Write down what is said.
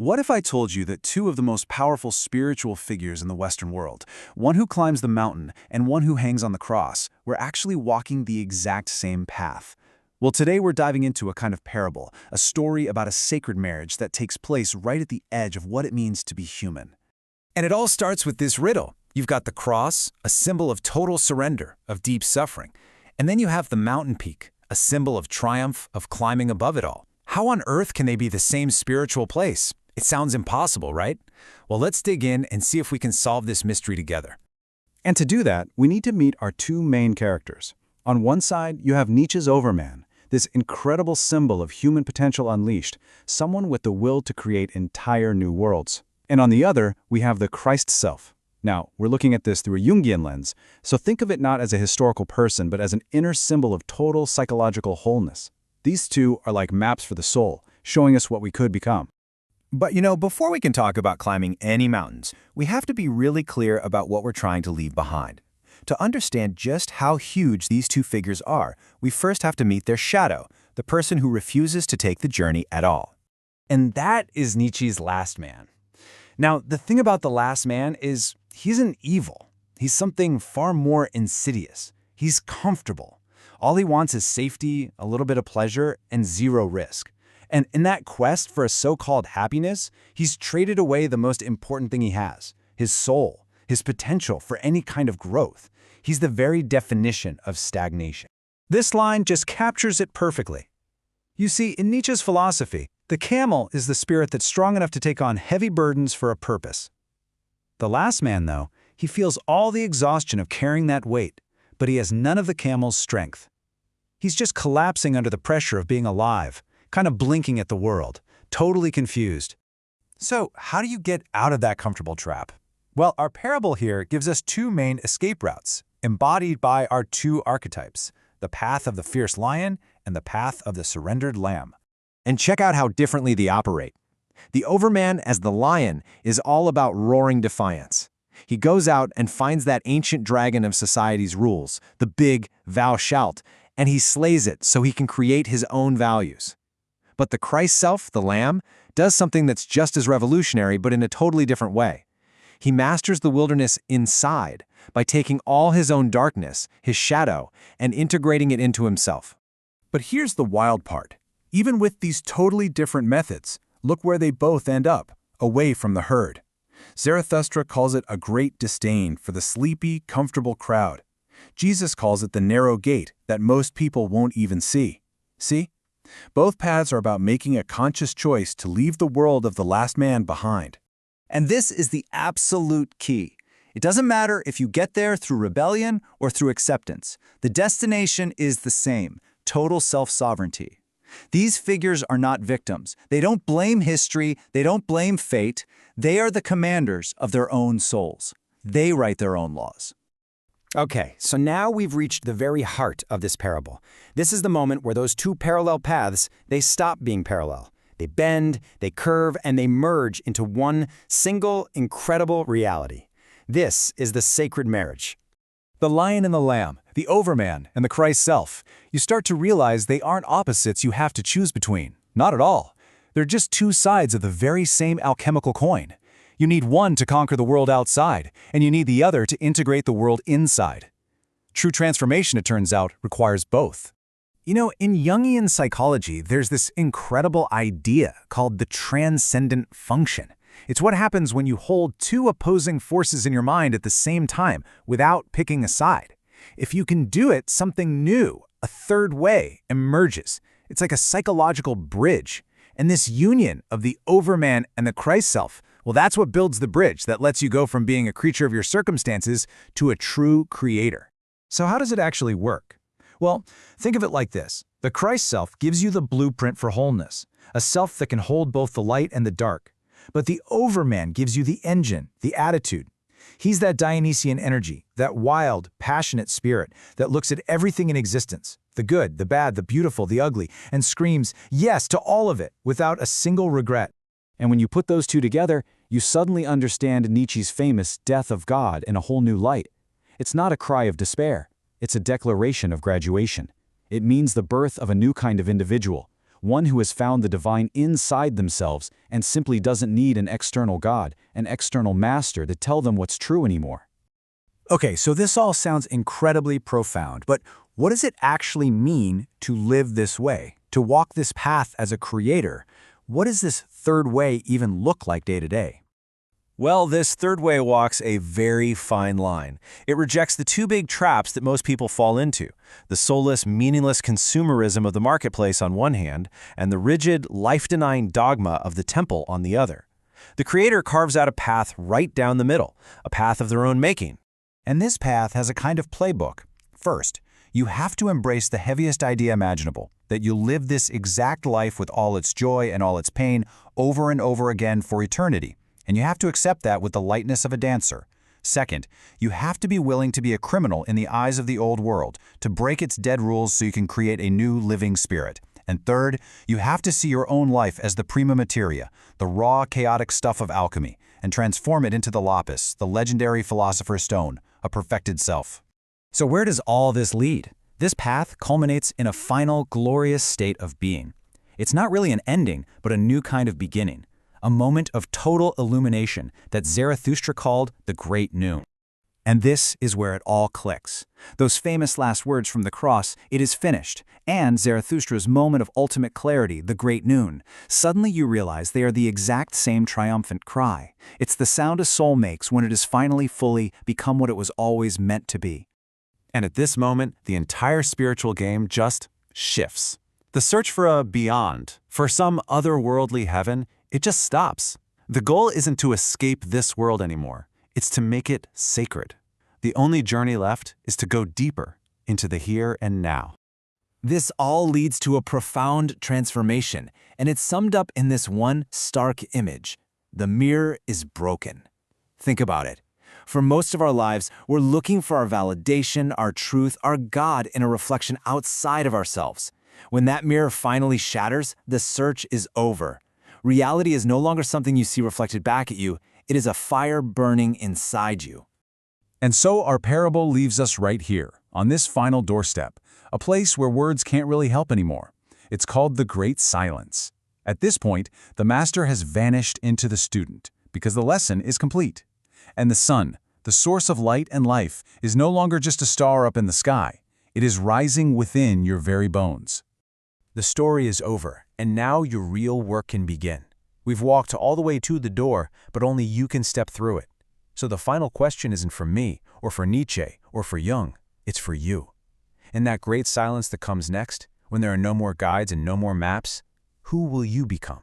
What if I told you that two of the most powerful spiritual figures in the Western world, one who climbs the mountain and one who hangs on the cross, were actually walking the exact same path? Well, today we're diving into a kind of parable, a story about a sacred marriage that takes place right at the edge of what it means to be human. And it all starts with this riddle. You've got the cross, a symbol of total surrender, of deep suffering. And then you have the mountain peak, a symbol of triumph, of climbing above it all. How on earth can they be the same spiritual place? It sounds impossible, right? Well, let's dig in and see if we can solve this mystery together. And to do that, we need to meet our two main characters. On one side, you have Nietzsche's Overman, this incredible symbol of human potential unleashed, someone with the will to create entire new worlds. And on the other, we have the Christ self. Now, we're looking at this through a Jungian lens, so think of it not as a historical person, but as an inner symbol of total psychological wholeness. These two are like maps for the soul, showing us what we could become. But before we can talk about climbing any mountains, we have to be really clear about what we're trying to leave behind. To understand just how huge these two figures are, we first have to meet their shadow, the person who refuses to take the journey at all. And that is Nietzsche's Last Man. Now, the thing about the Last Man is he's an evil. He's something far more insidious. He's comfortable. All he wants is safety, a little bit of pleasure, and zero risk. And in that quest for a so-called happiness, he's traded away the most important thing he has, his soul, his potential for any kind of growth. He's the very definition of stagnation. This line just captures it perfectly. You see, in Nietzsche's philosophy, the camel is the spirit that's strong enough to take on heavy burdens for a purpose. The Last Man, though, he feels all the exhaustion of carrying that weight, but he has none of the camel's strength. He's just collapsing under the pressure of being alive, kind of blinking at the world, totally confused. So, how do you get out of that comfortable trap? Well, our parable here gives us two main escape routes, embodied by our two archetypes, the path of the fierce lion and the path of the surrendered lamb. And check out how differently they operate. The Overman, as the lion, is all about roaring defiance. He goes out and finds that ancient dragon of society's rules, the big thou shalt, and he slays it so he can create his own values. But the Christ self, the lamb, does something that's just as revolutionary but in a totally different way. He masters the wilderness inside by taking all his own darkness, his shadow, and integrating it into himself. But here's the wild part. Even with these totally different methods, look where they both end up, away from the herd. Zarathustra calls it a great disdain for the sleepy, comfortable crowd. Jesus calls it the narrow gate that most people won't even see. See? Both paths are about making a conscious choice to leave the world of the Last Man behind. And this is the absolute key. It doesn't matter if you get there through rebellion or through acceptance. The destination is the same, total self-sovereignty. These figures are not victims. They don't blame history. They don't blame fate. They are the commanders of their own souls. They write their own laws. Okay, so now we've reached the very heart of this parable. This is the moment where those two parallel paths, they stop being parallel. They bend, they curve, and they merge into one single, incredible reality. This is the sacred marriage. The lion and the lamb, the Overman and the Christ self, you start to realize they aren't opposites you have to choose between. Not at all. They're just two sides of the very same alchemical coin. You need one to conquer the world outside, and you need the other to integrate the world inside. True transformation, it turns out, requires both. In Jungian psychology, there's this incredible idea called the transcendent function. It's what happens when you hold two opposing forces in your mind at the same time without picking a side. If you can do it, something new, a third way, emerges. It's like a psychological bridge. And this union of the Overman and the Christ self, well, that's what builds the bridge that lets you go from being a creature of your circumstances to a true creator. So how does it actually work? Well, think of it like this. The Christ self gives you the blueprint for wholeness, a self that can hold both the light and the dark. But the Overman gives you the engine, the attitude. He's that Dionysian energy, that wild, passionate spirit that looks at everything in existence, the good, the bad, the beautiful, the ugly, and screams yes to all of it without a single regret. And when you put those two together, you suddenly understand Nietzsche's famous death of God in a whole new light. It's not a cry of despair. It's a declaration of graduation. It means the birth of a new kind of individual, one who has found the divine inside themselves and simply doesn't need an external god, an external master to tell them what's true anymore. Okay, so this all sounds incredibly profound, but what does it actually mean to live this way, to walk this path as a creator? What does this third way even look like day to day? Well, this third way walks a very fine line. It rejects the two big traps that most people fall into, the soulless, meaningless consumerism of the marketplace on one hand, and the rigid, life-denying dogma of the temple on the other. The creator carves out a path right down the middle, a path of their own making. And this path has a kind of playbook. First, you have to embrace the heaviest idea imaginable, that you'll live this exact life with all its joy and all its pain over and over again for eternity. And you have to accept that with the lightness of a dancer. Second, you have to be willing to be a criminal in the eyes of the old world, to break its dead rules so you can create a new living spirit. And third, you have to see your own life as the prima materia, the raw, chaotic stuff of alchemy, and transform it into the lapis, the legendary philosopher's stone, a perfected self. So where does all this lead? This path culminates in a final, glorious state of being. It's not really an ending, but a new kind of beginning. A moment of total illumination that Zarathustra called the Great Noon. And this is where it all clicks. Those famous last words from the cross, "It is finished," and Zarathustra's moment of ultimate clarity, the Great Noon. Suddenly you realize they are the exact same triumphant cry. It's the sound a soul makes when it has finally fully become what it was always meant to be. And at this moment, the entire spiritual game just shifts. The search for a beyond, for some otherworldly heaven, it just stops. The goal isn't to escape this world anymore. It's to make it sacred. The only journey left is to go deeper into the here and now. This all leads to a profound transformation, and it's summed up in this one stark image. The mirror is broken. Think about it. For most of our lives, we're looking for our validation, our truth, our God in a reflection outside of ourselves. When that mirror finally shatters, the search is over. Reality is no longer something you see reflected back at you. It is a fire burning inside you. And so our parable leaves us right here, on this final doorstep, a place where words can't really help anymore. It's called the Great Silence. At this point, the master has vanished into the student, because the lesson is complete. And the sun, the source of light and life, is no longer just a star up in the sky. It is rising within your very bones. The story is over, and now your real work can begin. We've walked all the way to the door, but only you can step through it. So the final question isn't for me, or for Nietzsche, or for Jung. It's for you. In that great silence that comes next, when there are no more guides and no more maps, who will you become?